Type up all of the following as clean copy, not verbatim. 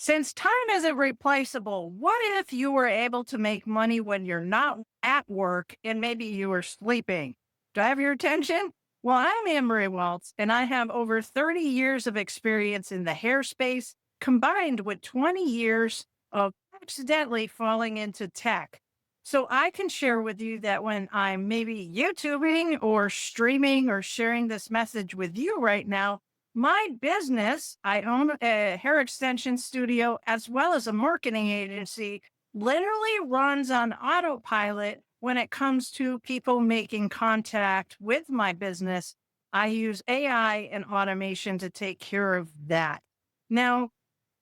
Since time isn't replaceable, what if you were able to make money when you're not at work and maybe you were sleeping? Do I have your attention? Well, I'm Ann Marie Walts, and I have over 30 years of experience in the hair space, combined with 20 years of accidentally falling into tech. So I can share with you that when I'm maybe YouTubing or streaming or sharing this message with you right now, my business, I own a hair extension studio as well as a marketing agency, literally runs on autopilot when it comes to people making contact with my business. I use AI and automation to take care of that. Now,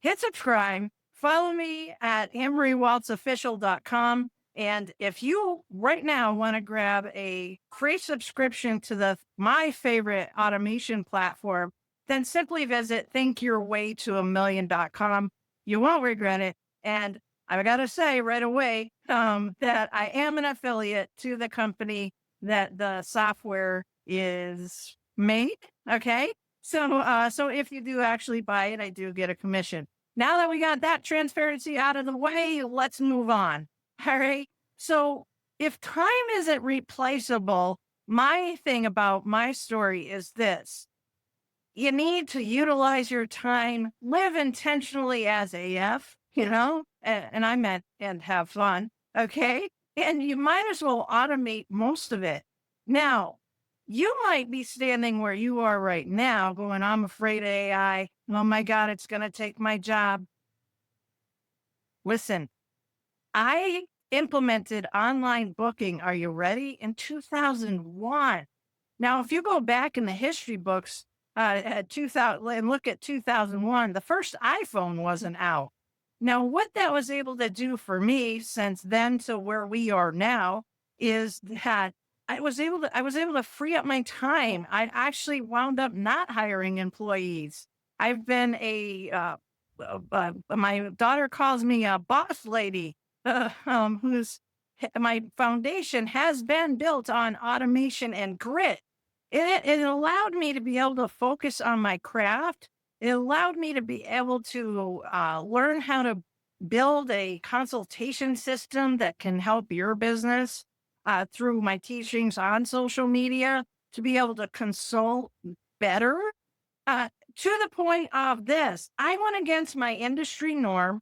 hit subscribe, follow me at annemariewaltsofficial.com. And if you right now want to grab a free subscription to my favorite automation platform, then simply visit thinkyourwaytoamillion.com. You won't regret it. And I got to say right away that I am an affiliate to the company that the software is made. Okay. So if you do actually buy it, I do get a commission. Now that we got that transparency out of the way, let's move on. All right. So if time isn't replaceable, my thing about my story is this: you need to utilize your time, live intentionally as AF, and I meant and have fun. Okay. And you might as well automate most of it. Now, you might be standing where you are right now going, I'm afraid of AI. Oh my God, it's going to take my job. Listen, I implemented online booking. Are you ready? In 2001. Now, if you go back in the history books at 2000 and look at 2001, the first iPhone wasn't out. Now, what that was able to do for me since then to where we are now is that I was able to free up my time. I actually wound up not hiring employees. I've been my daughter calls me a boss lady, who's my foundation has been built on automation and grit. It allowed me to be able to focus on my craft. It allowed me to be able to learn how to build a consultation system that can help your business through my teachings on social media to be able to consult better. To the point of this, I went against my industry norm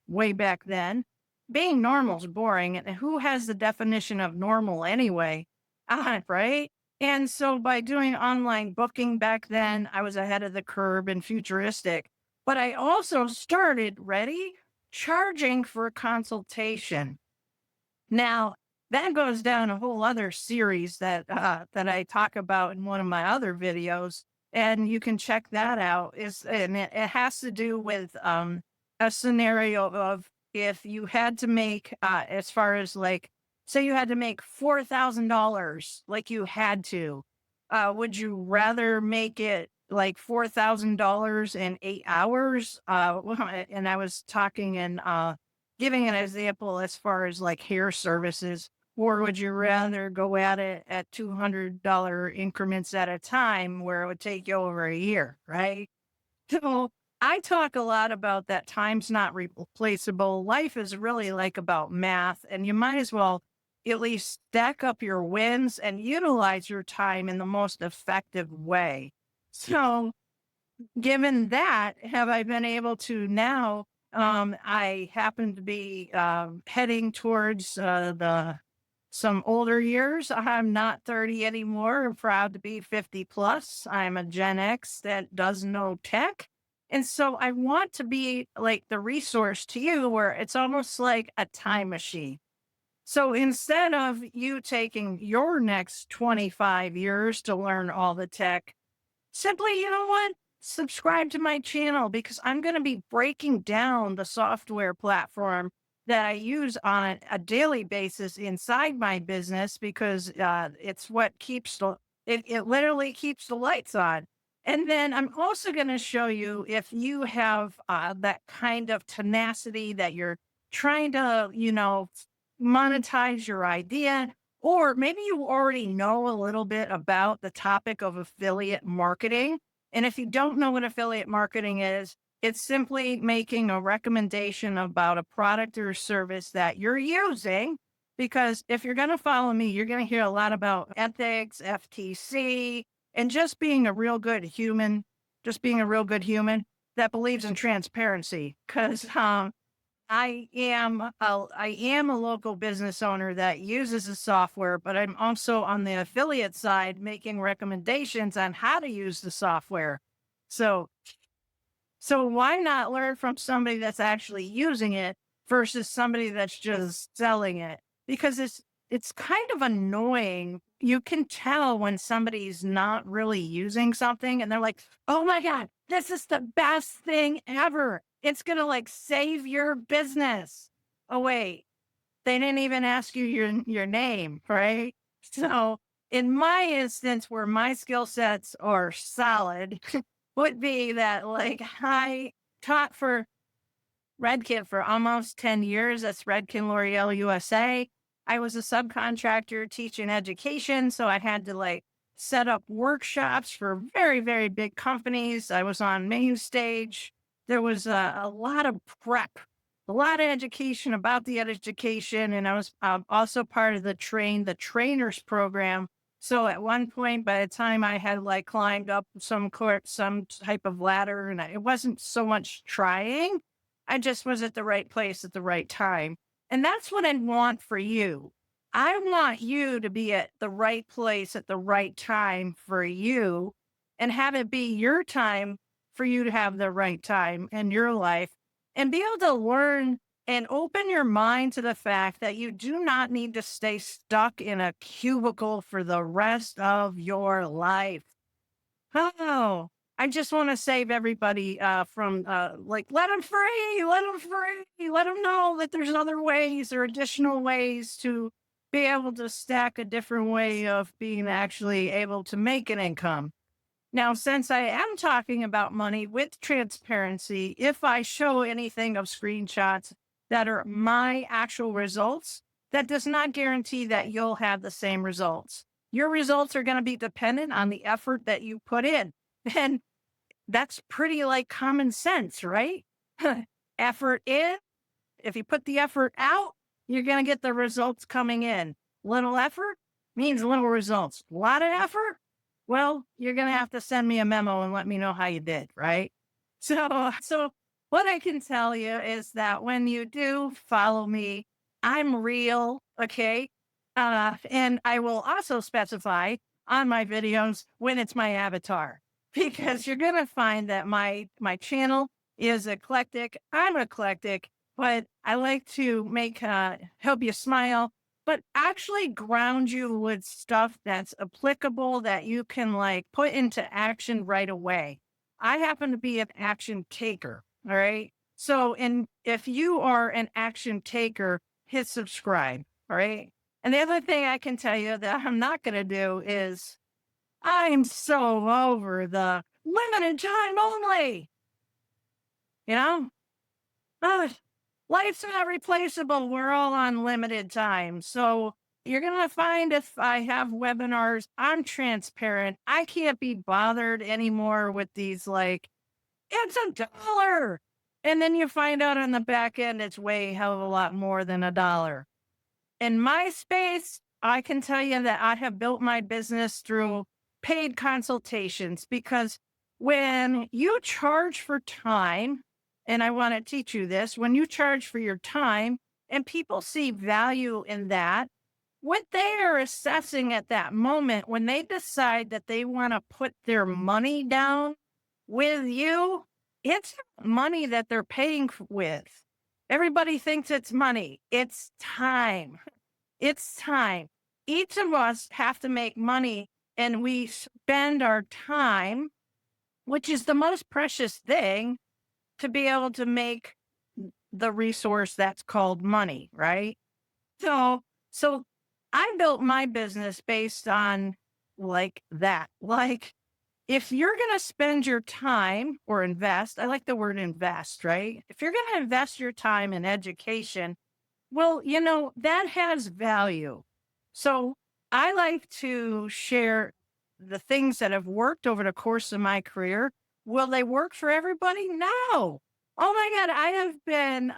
way back then. Being normal is boring. And who has the definition of normal anyway? Right. And so by doing online booking back then, I was ahead of the curve and futuristic. But I also started, ready, charging for a consultation. Now, that goes down a whole other series that I talk about in one of my other videos, and you can check that out. It has to do with a scenario of if you had to make as far as like say you had to make $4,000, like you had to, would you rather make it like $4,000 in 8 hours? And I was talking and giving an example as far as like hair services, or would you rather go at it at $200 increments at a time where it would take you over a year, right? So I talk a lot about that time's not replaceable. Life is really like about math, and you might as well at least stack up your wins and utilize your time in the most effective way. So, given that, have I been able to now? I happen to be heading towards the some older years. I'm not 30 anymore. I'm proud to be 50 plus. I'm a Gen X that does know tech. And so I want to be like the resource to you where it's almost like a time machine. So instead of you taking your next 25 years to learn all the tech, simply, you know what? Subscribe to my channel because I'm going to be breaking down the software platform that I use on a daily basis inside my business because it's what keeps it literally keeps the lights on. And then I'm also going to show you if you have that kind of tenacity that you're trying to, monetize your idea, or maybe you already know a little bit about the topic of affiliate marketing. And if you don't know what affiliate marketing is, It's simply making a recommendation about a product or service that you're using. Because if you're going to follow me, you're going to hear a lot about ethics, FTC, and just being a real good human, just being a real good human that believes in transparency. Because I am a local business owner that uses the software, but I'm also on the affiliate side making recommendations on how to use the software. So so why not learn from somebody that's actually using it versus somebody that's just selling it? Because it's kind of annoying. You can tell when somebody's not really using something and they're like, "Oh my god, this is the best thing ever. It's going to like save your business." Oh wait, they didn't even ask you your name, right? So, in my instance, where my skill sets are solid, would be that like I taught for Redken for almost 10 years. That's Redken L'Oreal USA. I was a subcontractor teaching education, so I had to like set up workshops for very, very big companies. I was on main stage. There was a lot of prep, a lot of education about the education, and I was also part of the trainers program. So at one point, by the time I had like climbed up some type of ladder, and it wasn't so much trying, I just was at the right place at the right time. And that's what I want for you. I want you to be at the right place at the right time for you and have it be your time for you to have the right time in your life and be able to learn and open your mind to the fact that you do not need to stay stuck in a cubicle for the rest of your life. Oh, I just want to save everybody from like let them free, let them know that there's other ways or additional ways to be able to stack a different way of being actually able to make an income. Now, since I am talking about money with transparency, if I show anything of screenshots that are my actual results, that does not guarantee that you'll have the same results. Your results are going to be dependent on the effort that you put in. And that's pretty like common sense, right? Effort in, if you put the effort out, you're going to get the results coming in. Little effort means little results. A lot of effort, well, you're going to have to send me a memo and let me know how you did, right? So what I can tell you is that when you do follow me, I'm real, okay? And I will also specify on my videos when it's my avatar because you're going to find that my channel is eclectic. I'm eclectic, but I like to make help you smile, but actually ground you with stuff that's applicable that you can like put into action right away. I happen to be an action taker. All right. So, and if you are an action taker, hit subscribe. All right. And the other thing I can tell you that I'm not going to do is I'm so over the limited time only, you know? Oh, life's not replaceable. We're all on limited time. So you're going to find if I have webinars, I'm transparent. I can't be bothered anymore with these like, it's $1. And then you find out on the back end, it's way hell of a lot more than $1. In my space, I can tell you that I have built my business through paid consultations because when you charge for time, and I want to teach you this, when you charge for your time and people see value in that, what they are assessing at that moment when they decide that they want to put their money down with you, it's money that they're paying with. Everybody thinks it's money. It's time. It's time. Each of us have to make money and we spend our time, which is the most precious thing, to be able to make the resource that's called money, right? So I built my business based on like that. Like if you're going to spend your time or invest, I like the word invest, right? If you're going to invest your time in education, well, that has value. So I like to share the things that have worked over the course of my career Will they work for everybody? No. Oh my God. I have been,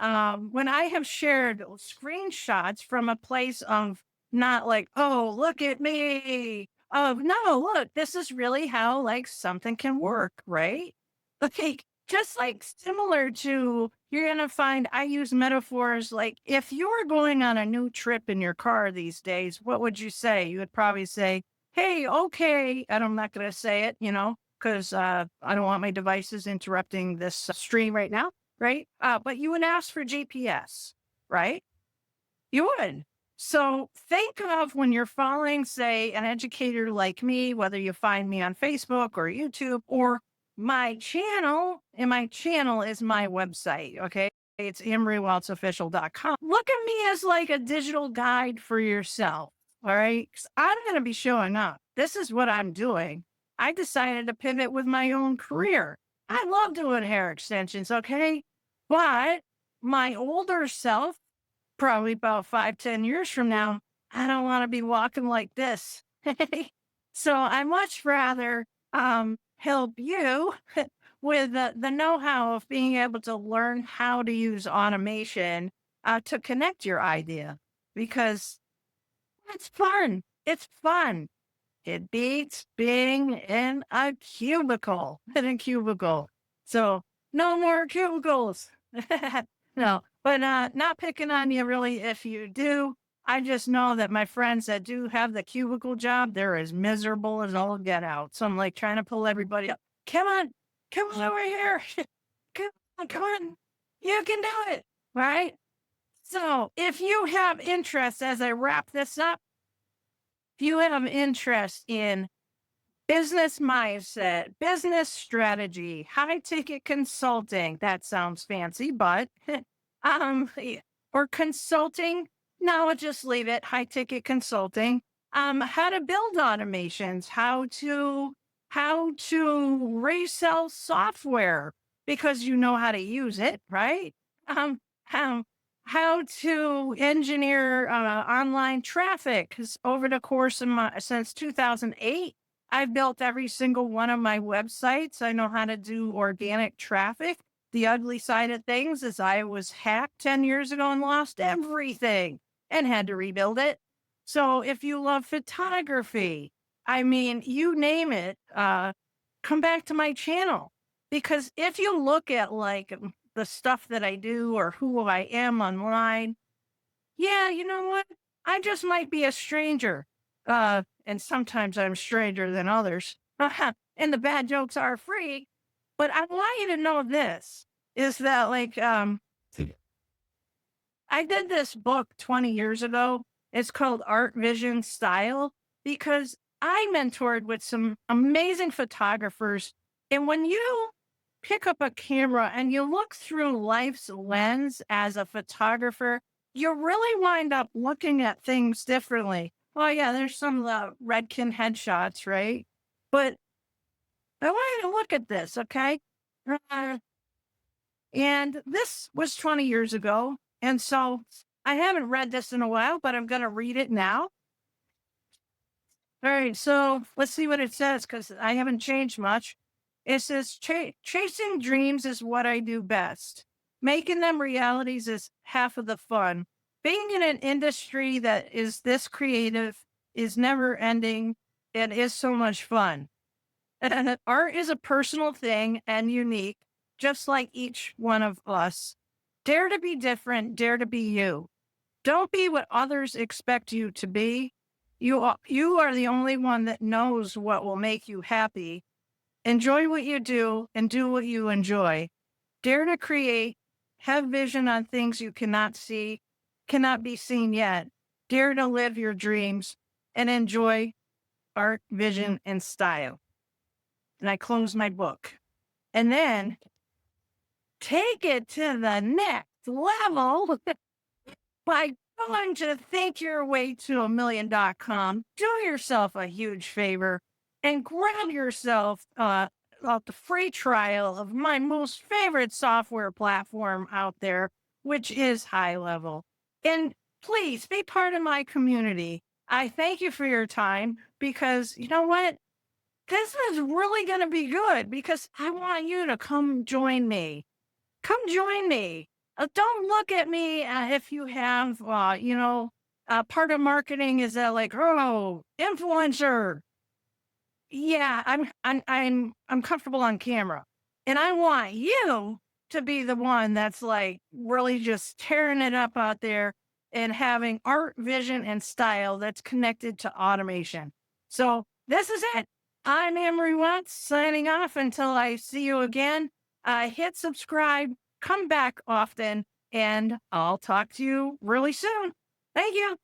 when I have shared screenshots from a place of not like, oh, look at me. Of no, look, this is really how like something can work, right? Okay. Just like similar to, you're going to find, I use metaphors like if you were going on a new trip in your car these days, what would you say? You would probably say, hey, okay. And I'm not going to say it, because I don't want my devices interrupting this stream right now, right? But you would ask for GPS, right? You would. So think of when you're following, say, an educator like me, whether you find me on Facebook or YouTube or my channel, and my channel is my website. Okay. It's AnnMarieWaltsOfficial.com. Look at me as like a digital guide for yourself. All right. 'Cause I'm going to be showing up. This is what I'm doing. I decided to pivot with my own career. I love doing hair extensions. Okay. But my older self, probably about 5, 10 years from now, I don't want to be walking like this. So I much rather help you with the know-how of being able to learn how to use automation to connect your idea because it's fun. It's fun. It beats being in a cubicle, in a cubicle. So no more cubicles. No, but not picking on you really if you do. I just know that my friends that do have the cubicle job, they're as miserable as all get out. So I'm like trying to pull everybody up. Come on over here. Come on. You can do it. Right? So if you have interest as I wrap this up, if you have interest in business mindset, business strategy, high ticket consulting. That sounds fancy, but or consulting. No, just leave it. High ticket consulting. How to build automations, how to resell software because you know how to use it, right? Um, how how to engineer online traffic. Because over the course of my since 2008. I've built every single one of my websites. I know how to do organic traffic. The ugly side of things is I was hacked 10 years ago and lost everything and had to rebuild it. So if you love photography, I mean, you name it, come back to my channel. Because if you look at like the stuff that I do or who I am online, yeah, you know what? I just might be a stranger. And sometimes I'm stranger than others. And the bad jokes are free. But I want you to know this is that like I did this book 20 years ago. It's called Art Vision Style because I mentored with some amazing photographers. And when you pick up a camera and you look through life's lens as a photographer, you really wind up looking at things differently. Oh, yeah, there's some Redken headshots, right? But I want you to look at this, okay? Uh, and this was 20 years ago. And so I haven't read this in a while, but I'm going to read it now. All right. So let's see what it says because I haven't changed much. It says, chasing dreams is what I do best. Making them realities is half of the fun. Being in an industry that is this creative is never ending. It is so much fun. And art is a personal thing and unique, just like each one of us. Dare to be different, dare to be you. Don't be what others expect you to be. You are the only one that knows what will make you happy. Enjoy what you do and do what you enjoy. Dare to create, have vision on things you cannot see, cannot be seen yet. Dare to live your dreams and enjoy art, vision, and style. And I close my book. And then take it to the next level by going to thinkyourwayto1million.com. Do yourself a huge favor and grab yourself the free trial of my most favorite software platform out there, which is High Level. And please be part of my community. I thank you for your time because you know what? this is really going to be good because I want you to come join me. Come join me. Don't look at me if you have, part of marketing is that like, oh, influencer. Yeah, I'm comfortable on camera, and I want you to be the one that's like really just tearing it up out there and having art, vision, and style that's connected to automation. So this is it. I'm Ann Marie Walts signing off until I see you again. Hit subscribe, come back often, and I'll talk to you really soon. Thank you.